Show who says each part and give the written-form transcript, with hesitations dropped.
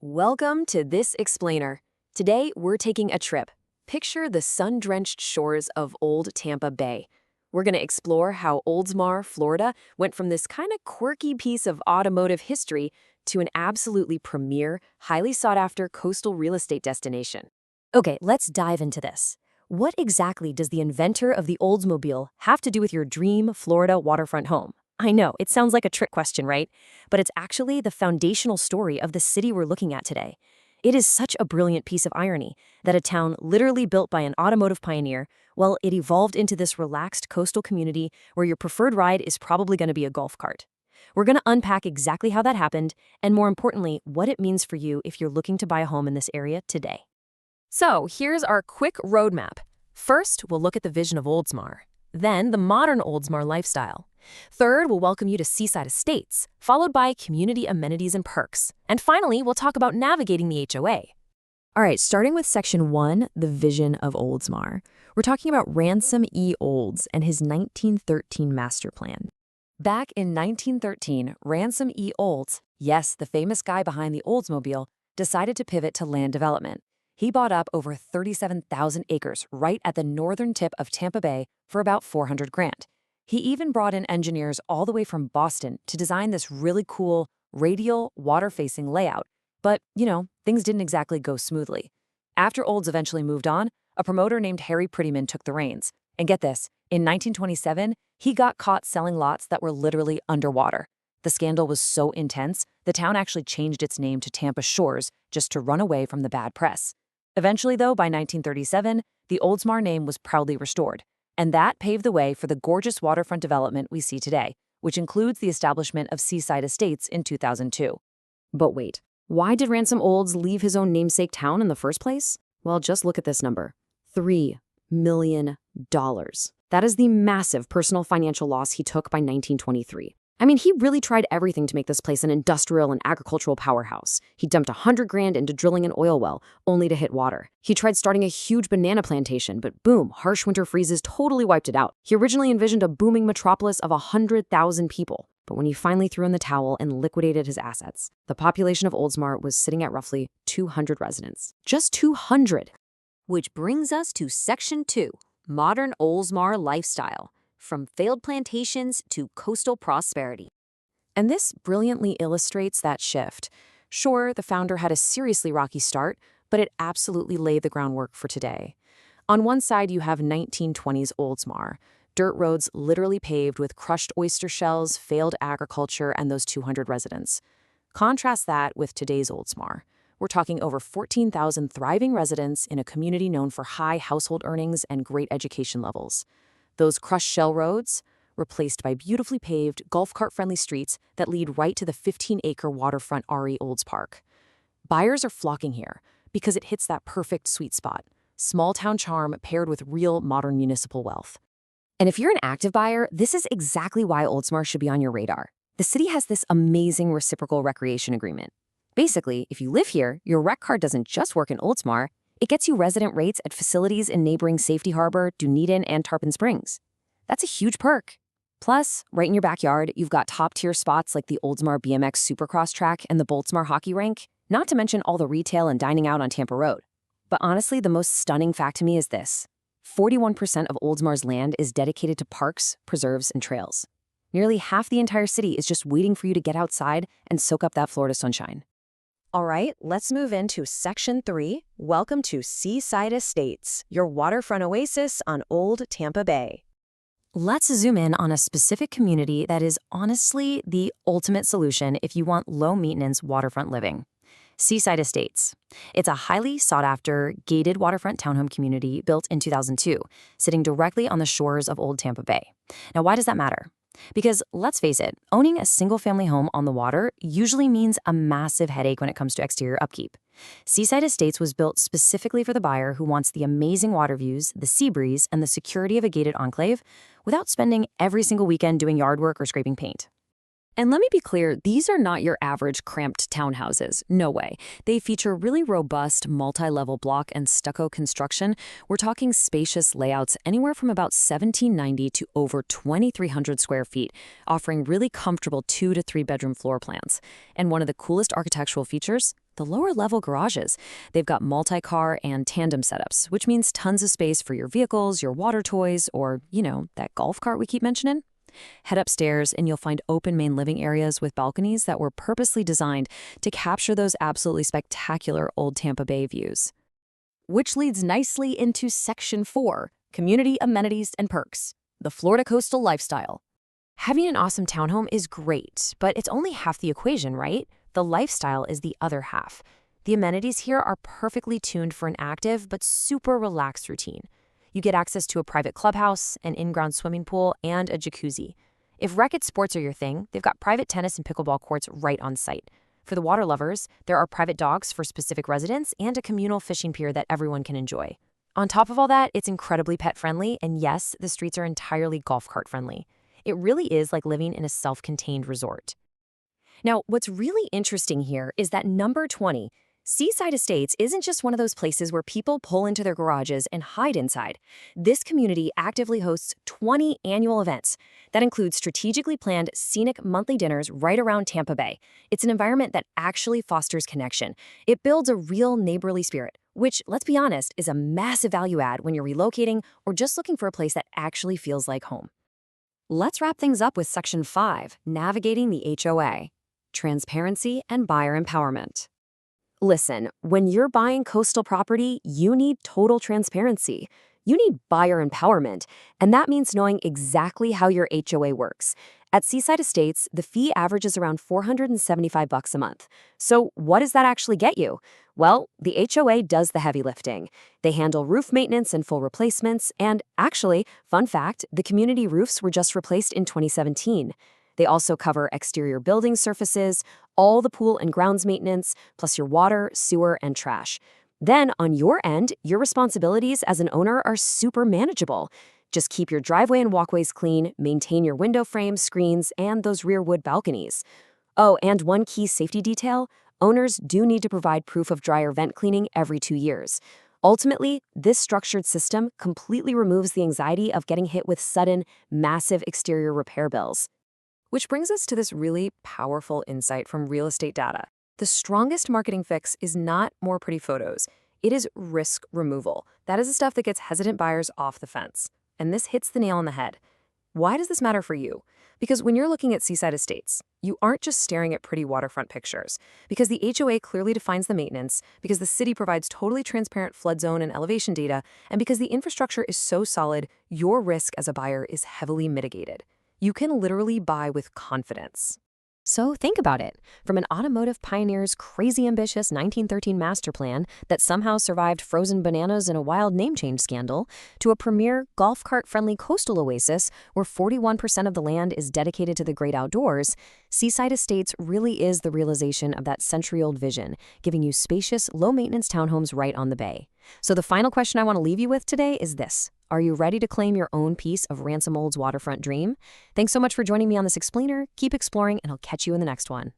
Speaker 1: Welcome to This Explainer. Today, we're taking a trip. Picture the sun-drenched shores of old Tampa Bay. We're going to explore how Oldsmar, Florida, went from this kind of quirky piece of automotive history to an absolutely premier, highly sought-after coastal real estate destination. Okay, let's dive into this. What exactly does the inventor of the Oldsmobile have to do with your dream Florida waterfront home? I know, it sounds like a trick question, right? But it's actually the foundational story of the city we're looking at today. It is such a brilliant piece of irony that a town literally built by an automotive pioneer, well, it evolved into this relaxed coastal community where your preferred ride is probably going to be a golf cart. We're going to unpack exactly how that happened, and more importantly, what it means for you if you're looking to buy a home in this area today. So here's our quick roadmap. First, we'll look at the vision of Oldsmar. Then, the modern Oldsmar lifestyle. Third, we'll welcome you to Seaside Estates, followed by community amenities and perks. And finally, we'll talk about navigating the HOA. All right, starting with Section 1, the vision of Oldsmar. We're talking about Ransom E. Olds and his 1913 master plan. Back in 1913, Ransom E. Olds, yes, the famous guy behind the Oldsmobile, decided to pivot to land development. He bought up over 37,000 acres right at the northern tip of Tampa Bay for about $400,000. He even brought in engineers all the way from Boston to design this really cool, radial, water-facing layout. But, things didn't exactly go smoothly. After Olds eventually moved on, a promoter named Harry Prettyman took the reins. And get this, in 1927, he got caught selling lots that were literally underwater. The scandal was so intense, the town actually changed its name to Tampa Shores just to run away from the bad press. Eventually, though, by 1937, the Oldsmar name was proudly restored. And that paved the way for the gorgeous waterfront development we see today, which includes the establishment of Seaside Estates in 2002. But wait, why did Ransom Olds leave his own namesake town in the first place? Well, just look at this number. $3 million. That is the massive personal financial loss he took by 1923. I mean, he really tried everything to make this place an industrial and agricultural powerhouse. He dumped $100,000 into drilling an oil well, only to hit water. He tried starting a huge banana plantation, but boom, harsh winter freezes totally wiped it out. He originally envisioned a booming metropolis of 100,000 people. But when he finally threw in the towel and liquidated his assets, the population of Oldsmar was sitting at roughly 200 residents. Just 200! Which brings us to Section 2, Modern Oldsmar Lifestyle. From failed plantations to coastal prosperity. And this brilliantly illustrates that shift. Sure, the founder had a seriously rocky start, but it absolutely laid the groundwork for today. On one side, you have 1920s Oldsmar, dirt roads literally paved with crushed oyster shells, failed agriculture, and those 200 residents. Contrast that with today's Oldsmar. We're talking over 14,000 thriving residents in a community known for high household earnings and great education levels. Those crushed shell roads, replaced by beautifully paved, golf cart-friendly streets that lead right to the 15-acre waterfront RE Olds Park. Buyers are flocking here because it hits that perfect sweet spot, small-town charm paired with real modern municipal wealth. And if you're an active buyer, this is exactly why Oldsmar should be on your radar. The city has this amazing reciprocal recreation agreement. Basically, if you live here, your rec card doesn't just work in Oldsmar, it gets you resident rates at facilities in neighboring Safety Harbor, Dunedin, and Tarpon Springs. That's a huge perk. Plus, right in your backyard, you've got top-tier spots like the Oldsmar BMX Supercross track and the Boltzmar hockey rink, not to mention all the retail and dining out on Tampa Road. But honestly, the most stunning fact to me is this. 41% of Oldsmar's land is dedicated to parks, preserves, and trails. Nearly half the entire city is just waiting for you to get outside and soak up that Florida sunshine. All right, let's move into Section 3. Welcome to Seaside Estates, your waterfront oasis on Old Tampa Bay. Let's zoom in on a specific community that is honestly the ultimate solution if you want low-maintenance waterfront living. Seaside Estates. It's a highly sought-after, gated waterfront townhome community built in 2002, sitting directly on the shores of Old Tampa Bay. Now, why does that matter? Because, let's face it, owning a single-family home on the water usually means a massive headache when it comes to exterior upkeep. Seaside Estates was built specifically for the buyer who wants the amazing water views, the sea breeze, and the security of a gated enclave without spending every single weekend doing yard work or scraping paint. And let me be clear, these are not your average cramped townhouses. No way. They feature really robust multi-level block and stucco construction. We're talking spacious layouts anywhere from about 1,790 to over 2,300 square feet, offering really comfortable 2 to 3 bedroom floor plans. And one of the coolest architectural features? The lower level garages. They've got multi-car and tandem setups, which means tons of space for your vehicles, your water toys, or, that golf cart we keep mentioning. Head upstairs and you'll find open main living areas with balconies that were purposely designed to capture those absolutely spectacular old Tampa Bay views. Which leads nicely into Section 4, Community Amenities and Perks, the Florida Coastal Lifestyle. Having an awesome townhome is great, but it's only half the equation, right? The lifestyle is the other half. The amenities here are perfectly tuned for an active but super relaxed routine. You get access to a private clubhouse, an in-ground swimming pool, and a jacuzzi. If racket sports are your thing, they've got private tennis and pickleball courts right on site. For the water lovers, there are private docks for specific residents and a communal fishing pier that everyone can enjoy. On top of all that, it's incredibly pet-friendly, and yes, the streets are entirely golf cart-friendly. It really is like living in a self-contained resort. Now, what's really interesting here is that number 20, Seaside Estates, isn't just one of those places where people pull into their garages and hide inside. This community actively hosts 20 annual events that include strategically planned scenic monthly dinners right around Tampa Bay. It's an environment that actually fosters connection. It builds a real neighborly spirit, which, let's be honest, is a massive value add when you're relocating or just looking for a place that actually feels like home. Let's wrap things up with Section 5, Navigating the HOA, Transparency and Buyer Empowerment. Listen, when you're buying coastal property, you need total transparency. You need buyer empowerment, and that means knowing exactly how your HOA works. At Seaside Estates, the fee averages around $475 a month. So what does that actually get you? Well, the HOA does the heavy lifting. They handle roof maintenance and full replacements, and actually, fun fact, the community roofs were just replaced in 2017. They also cover exterior building surfaces, all the pool and grounds maintenance, plus your water, sewer, and trash. Then, on your end, your responsibilities as an owner are super manageable. Just keep your driveway and walkways clean, maintain your window frames, screens, and those rear wood balconies. Oh, and one key safety detail, owners do need to provide proof of dryer vent cleaning every 2 years. Ultimately, this structured system completely removes the anxiety of getting hit with sudden, massive exterior repair bills. Which brings us to this really powerful insight from real estate data. The strongest marketing fix is not more pretty photos. It is risk removal. That is the stuff that gets hesitant buyers off the fence. And this hits the nail on the head. Why does this matter for you? Because when you're looking at Seaside Estates, you aren't just staring at pretty waterfront pictures. Because the HOA clearly defines the maintenance, because the city provides totally transparent flood zone and elevation data, and because the infrastructure is so solid, your risk as a buyer is heavily mitigated. You can literally buy with confidence. So think about it. From an automotive pioneer's crazy ambitious 1913 master plan that somehow survived frozen bananas and a wild name change scandal, to a premier golf cart-friendly coastal oasis where 41% of the land is dedicated to the great outdoors, Seaside Estates really is the realization of that century-old vision, giving you spacious, low-maintenance townhomes right on the bay. So the final question I want to leave you with today is this. Are you ready to claim your own piece of Ransom Old's waterfront dream? Thanks so much for joining me on this explainer. Keep exploring, and I'll catch you in the next one.